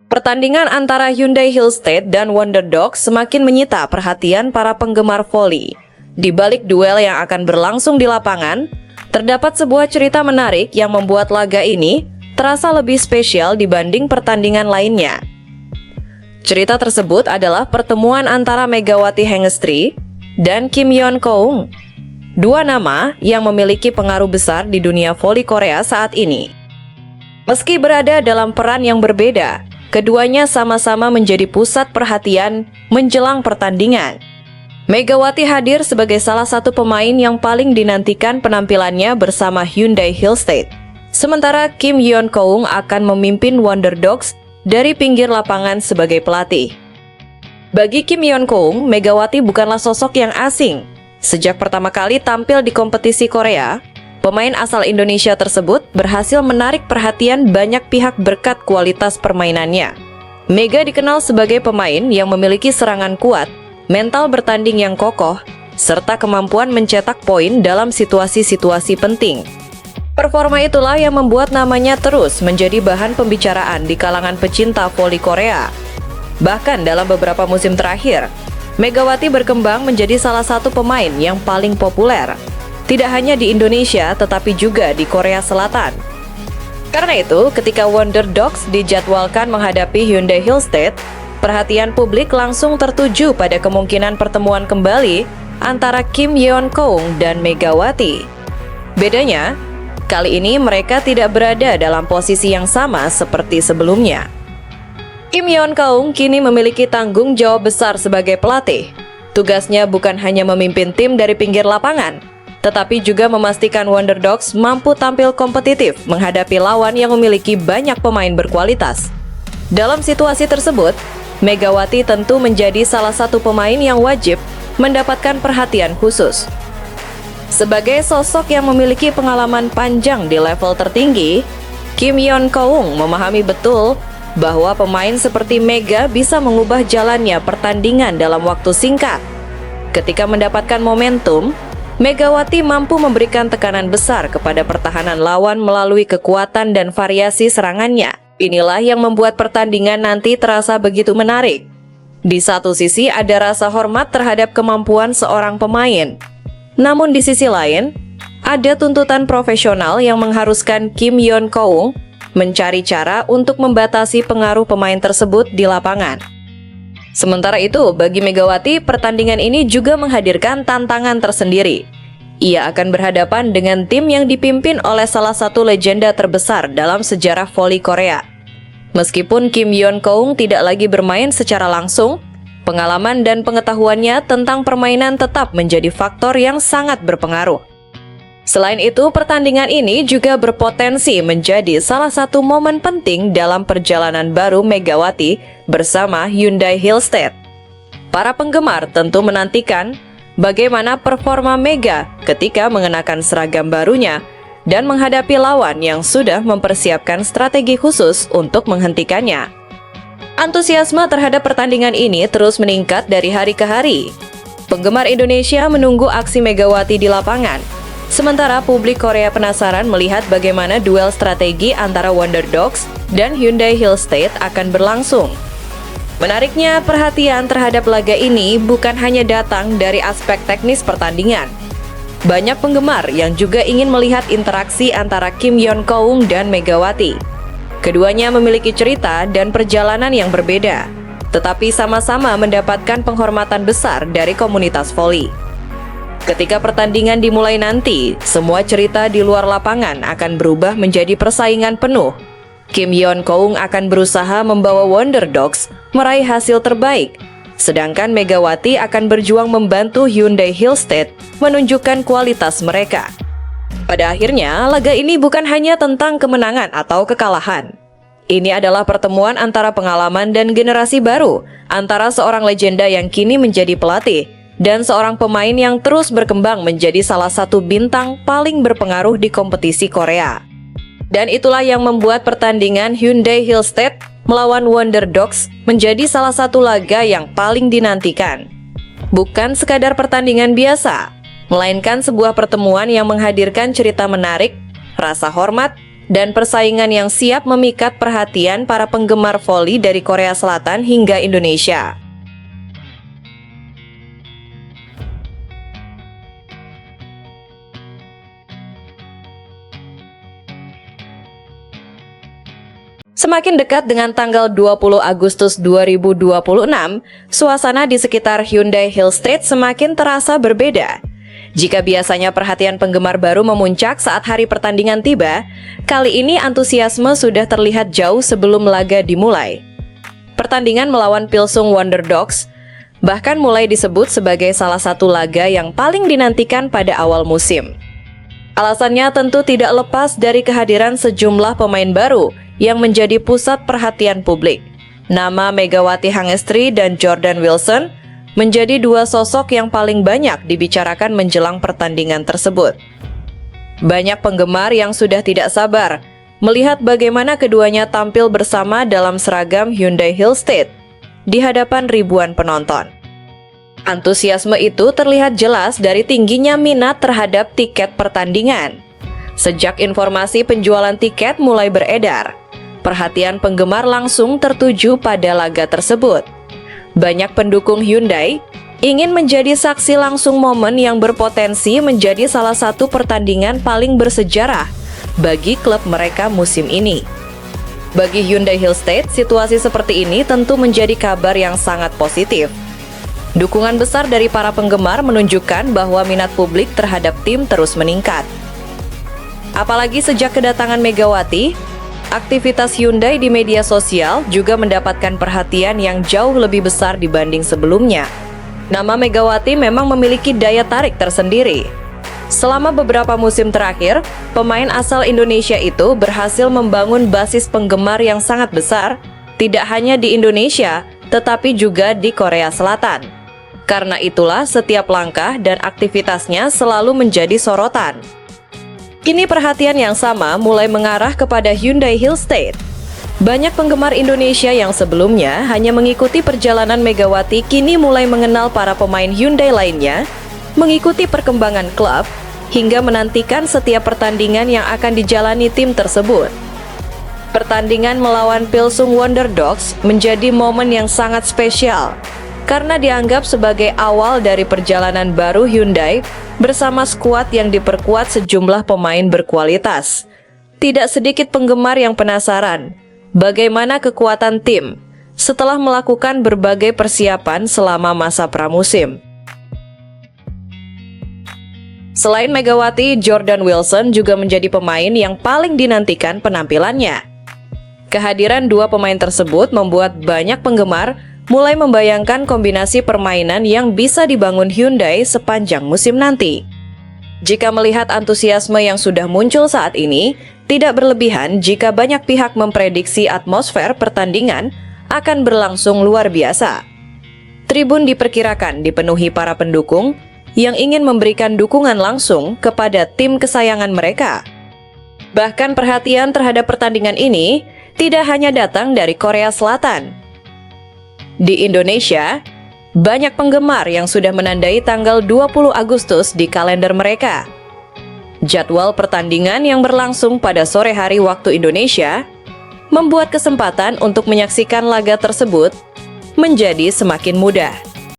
Pertandingan antara Hyundai Hillstate dan Wonder Dogs semakin menyita perhatian para penggemar voli. Di balik duel yang akan berlangsung di lapangan, terdapat sebuah cerita menarik yang membuat laga ini terasa lebih spesial dibanding pertandingan lainnya. Cerita tersebut adalah pertemuan antara Megawati Hengestri dan Kim Yeon Keung, dua nama yang memiliki pengaruh besar di dunia voli Korea saat ini. Meski berada dalam peran yang berbeda, keduanya sama-sama menjadi pusat perhatian menjelang pertandingan. Megawati hadir sebagai salah satu pemain yang paling dinantikan penampilannya bersama Hyundai Hillstate. Sementara Kim Yeon Keung akan memimpin Wonder Dogs dari pinggir lapangan sebagai pelatih. Bagi Kim Yeon Keung, Megawati bukanlah sosok yang asing. Sejak pertama kali tampil di kompetisi Korea, pemain asal Indonesia tersebut berhasil menarik perhatian banyak pihak berkat kualitas permainannya. Mega dikenal sebagai pemain yang memiliki serangan kuat, mental bertanding yang kokoh, serta kemampuan mencetak poin dalam situasi-situasi penting. Performa itulah yang membuat namanya terus menjadi bahan pembicaraan di kalangan pecinta voli Korea. Bahkan dalam beberapa musim terakhir, Megawati berkembang menjadi salah satu pemain yang paling populer, tidak hanya di Indonesia tetapi juga di Korea Selatan. Karena itu, ketika Wonder Dogs dijadwalkan menghadapi Hyundai Hillstate, perhatian publik langsung tertuju pada kemungkinan pertemuan kembali antara Kim Yeon Keung dan Megawati. Bedanya, kali ini mereka tidak berada dalam posisi yang sama seperti sebelumnya. Kim Yeon Keung kini memiliki tanggung jawab besar sebagai pelatih. Tugasnya bukan hanya memimpin tim dari pinggir lapangan, tetapi juga memastikan Wonder Dogs mampu tampil kompetitif menghadapi lawan yang memiliki banyak pemain berkualitas. Dalam situasi tersebut, Megawati tentu menjadi salah satu pemain yang wajib mendapatkan perhatian khusus. Sebagai sosok yang memiliki pengalaman panjang di level tertinggi, Kim Yeon Keung memahami betul bahwa pemain seperti Mega bisa mengubah jalannya pertandingan dalam waktu singkat. Ketika mendapatkan momentum, Megawati mampu memberikan tekanan besar kepada pertahanan lawan melalui kekuatan dan variasi serangannya. Inilah yang membuat pertandingan nanti terasa begitu menarik. Di satu sisi ada rasa hormat terhadap kemampuan seorang pemain. Namun di sisi lain, ada tuntutan profesional yang mengharuskan Kim Yeon Keung mencari cara untuk membatasi pengaruh pemain tersebut di lapangan. Sementara itu, bagi Megawati, pertandingan ini juga menghadirkan tantangan tersendiri. Ia akan berhadapan dengan tim yang dipimpin oleh salah satu legenda terbesar dalam sejarah voli Korea. Meskipun Kim Yeon Keung tidak lagi bermain secara langsung, pengalaman dan pengetahuannya tentang permainan tetap menjadi faktor yang sangat berpengaruh. Selain itu, pertandingan ini juga berpotensi menjadi salah satu momen penting dalam perjalanan baru Megawati bersama Hyundai Hillstate. Para penggemar tentu menantikan bagaimana performa Mega ketika mengenakan seragam barunya dan menghadapi lawan yang sudah mempersiapkan strategi khusus untuk menghentikannya. Antusiasme terhadap pertandingan ini terus meningkat dari hari ke hari. Penggemar Indonesia menunggu aksi Megawati di lapangan. Sementara publik Korea penasaran melihat bagaimana duel strategi antara Wonder Dogs dan Hyundai Hillstate akan berlangsung. Menariknya, perhatian terhadap laga ini bukan hanya datang dari aspek teknis pertandingan. Banyak penggemar yang juga ingin melihat interaksi antara Kim Yeon Keung dan Megawati. Keduanya memiliki cerita dan perjalanan yang berbeda, tetapi sama-sama mendapatkan penghormatan besar dari komunitas voli. Ketika pertandingan dimulai nanti, semua cerita di luar lapangan akan berubah menjadi persaingan penuh. Kim Yeon Keung akan berusaha membawa Wonder Dogs meraih hasil terbaik, sedangkan Megawati akan berjuang membantu Hyundai Hillstate menunjukkan kualitas mereka. Pada akhirnya, laga ini bukan hanya tentang kemenangan atau kekalahan. Ini adalah pertemuan antara pengalaman dan generasi baru, antara seorang legenda yang kini menjadi pelatih dan seorang pemain yang terus berkembang menjadi salah satu bintang paling berpengaruh di kompetisi Korea. Dan itulah yang membuat pertandingan Hyundai Hillstate melawan Wonder Dogs menjadi salah satu laga yang paling dinantikan. Bukan sekadar pertandingan biasa, melainkan sebuah pertemuan yang menghadirkan cerita menarik, rasa hormat, dan persaingan yang siap memikat perhatian para penggemar voli dari Korea Selatan hingga Indonesia. Semakin dekat dengan tanggal 20 Agustus 2026, suasana di sekitar Hyundai Hill Street semakin terasa berbeda. Jika biasanya perhatian penggemar baru memuncak saat hari pertandingan tiba, kali ini antusiasme sudah terlihat jauh sebelum laga dimulai. Pertandingan melawan Pilsung Wonder Dogs bahkan mulai disebut sebagai salah satu laga yang paling dinantikan pada awal musim. Alasannya tentu tidak lepas dari kehadiran sejumlah pemain baru yang menjadi pusat perhatian publik. Nama Megawati Hangestri dan Jordan Wilson menjadi dua sosok yang paling banyak dibicarakan menjelang pertandingan tersebut. Banyak penggemar yang sudah tidak sabar melihat bagaimana keduanya tampil bersama dalam seragam Hyundai Hill Street di hadapan ribuan penonton. Antusiasme itu terlihat jelas dari tingginya minat terhadap tiket pertandingan. Sejak informasi penjualan tiket mulai beredar, perhatian penggemar langsung tertuju pada laga tersebut. Banyak pendukung Hyundai ingin menjadi saksi langsung momen yang berpotensi menjadi salah satu pertandingan paling bersejarah bagi klub mereka musim ini. Bagi Hyundai Hill Street, situasi seperti ini tentu menjadi kabar yang sangat positif. Dukungan besar dari para penggemar menunjukkan bahwa minat publik terhadap tim terus meningkat. Apalagi sejak kedatangan Megawati, aktivitas Hyundai di media sosial juga mendapatkan perhatian yang jauh lebih besar dibanding sebelumnya. Nama Megawati memang memiliki daya tarik tersendiri. Selama beberapa musim terakhir, pemain asal Indonesia itu berhasil membangun basis penggemar yang sangat besar, tidak hanya di Indonesia, tetapi juga di Korea Selatan. Karena itulah setiap langkah dan aktivitasnya selalu menjadi sorotan. Kini perhatian yang sama mulai mengarah kepada Hyundai Hill Street. Banyak penggemar Indonesia yang sebelumnya hanya mengikuti perjalanan Megawati kini mulai mengenal para pemain Hyundai lainnya, mengikuti perkembangan klub, hingga menantikan setiap pertandingan yang akan dijalani tim tersebut. Pertandingan melawan Pilsung Wonder Dogs menjadi momen yang sangat spesial, karena dianggap sebagai awal dari perjalanan baru Hyundai bersama skuad yang diperkuat sejumlah pemain berkualitas. Tidak sedikit penggemar yang penasaran bagaimana kekuatan tim setelah melakukan berbagai persiapan selama masa pramusim. Selain Megawati, Jordan Wilson juga menjadi pemain yang paling dinantikan penampilannya. Kehadiran dua pemain tersebut membuat banyak penggemar mulai membayangkan kombinasi permainan yang bisa dibangun Hyundai sepanjang musim nanti. Jika melihat antusiasme yang sudah muncul saat ini, tidak berlebihan jika banyak pihak memprediksi atmosfer pertandingan akan berlangsung luar biasa. Tribun diperkirakan dipenuhi para pendukung yang ingin memberikan dukungan langsung kepada tim kesayangan mereka. Bahkan perhatian terhadap pertandingan ini tidak hanya datang dari Korea Selatan. Di Indonesia, banyak penggemar yang sudah menandai tanggal 20 Agustus di kalender mereka. Jadwal pertandingan yang berlangsung pada sore hari waktu Indonesia membuat kesempatan untuk menyaksikan laga tersebut menjadi semakin mudah.